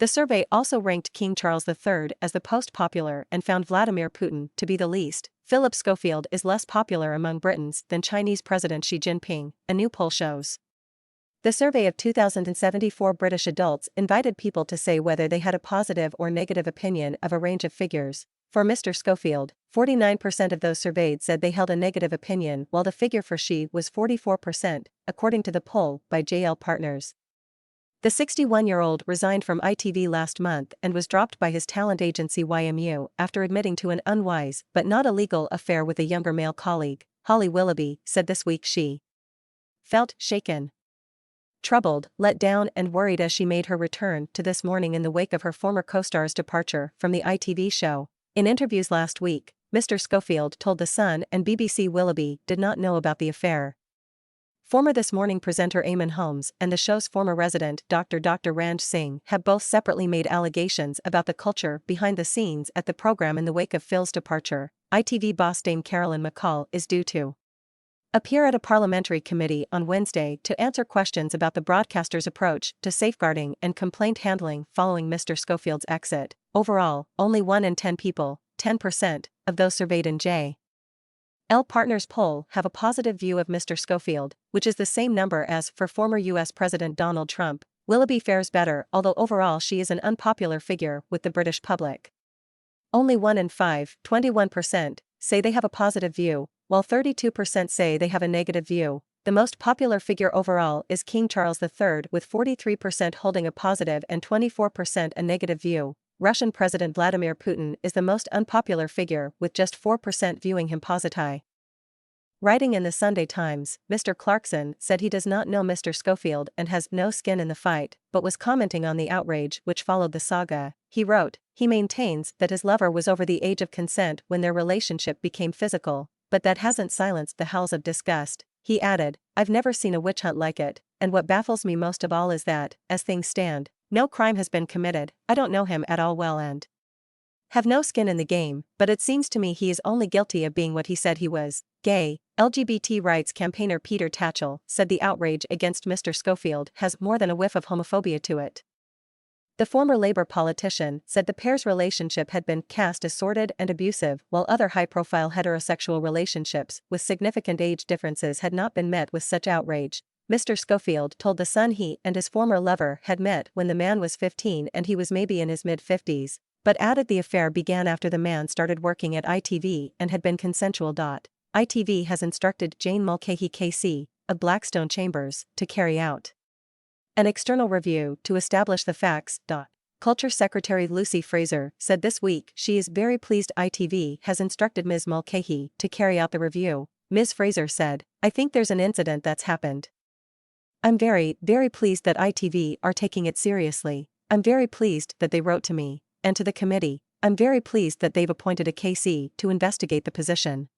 The survey also ranked King Charles III as the most popular and found Vladimir Putin to be the least. Phillip Schofield is less popular among Britons than Chinese President Xi Jinping, a new poll shows. The survey of 2,074 British adults invited people to say whether they had a positive or negative opinion of a range of figures. For Mr. Schofield, 49% of those surveyed said they held a negative opinion, while the figure for Xi was 44%, according to the poll by JL Partners. The 61-year-old resigned from ITV last month and was dropped by his talent agency YMU after admitting to an unwise but not illegal affair with a younger male colleague. Holly Willoughby said this week she felt shaken, troubled, let down and worried as she made her return to This Morning in the wake of her former co-star's departure from the ITV show. In interviews last week, Mr. Schofield told The Sun and BBC Willoughby did not know about the affair. Former This Morning presenter Eamon Holmes and the show's former resident Dr. Ranj Singh have both separately made allegations about the culture behind the scenes at the program in the wake of Phil's departure. ITV boss Dame Carolyn McCall is due to appear at a parliamentary committee on Wednesday to answer questions about the broadcaster's approach to safeguarding and complaint handling following Mr. Schofield's exit. Overall, only 1 in 10 people, 10%, of those surveyed in J.L. Partners poll have a positive view of Mr. Schofield, which is the same number as for former U.S. President Donald Trump. Willoughby fares better, although overall she is an unpopular figure with the British public. Only 1 in 5, 21%, say they have a positive view, while 32% say they have a negative view. The most popular figure overall is King Charles III, with 43% holding a positive and 24% a negative view. Russian President Vladimir Putin is the most unpopular figure, with just 4% viewing him positive. Writing in the Sunday Times, Mr. Clarkson said he does not know Mr. Schofield and has no skin in the fight, but was commenting on the outrage which followed the saga. He wrote, he maintains that his lover was over the age of consent when their relationship became physical, but that hasn't silenced the howls of disgust. He added, I've never seen a witch hunt like it, and what baffles me most of all is that, as things stand, no crime has been committed. I don't know him at all well and have no skin in the game, but it seems to me he is only guilty of being what he said he was, gay. LGBT rights campaigner Peter Tatchell said the outrage against Mr. Schofield has more than a whiff of homophobia to it. The former Labour politician said the pair's relationship had been cast as sordid and abusive, while other high-profile heterosexual relationships with significant age differences had not been met with such outrage. Mr. Schofield told The Sun he and his former lover had met when the man was 15 and he was maybe in his mid-50s, but added the affair began after the man started working at ITV and had been consensual. ITV has instructed Jane Mulcahy KC, of Blackstone Chambers, to carry out an external review to establish the facts. Culture Secretary Lucy Fraser said this week she is very pleased ITV has instructed Ms. Mulcahy to carry out the review. Ms. Fraser said, I think there's an incident that's happened. I'm very, very pleased that ITV are taking it seriously. I'm very pleased that they wrote to me and to the committee. I'm very pleased that they've appointed a KC to investigate the position.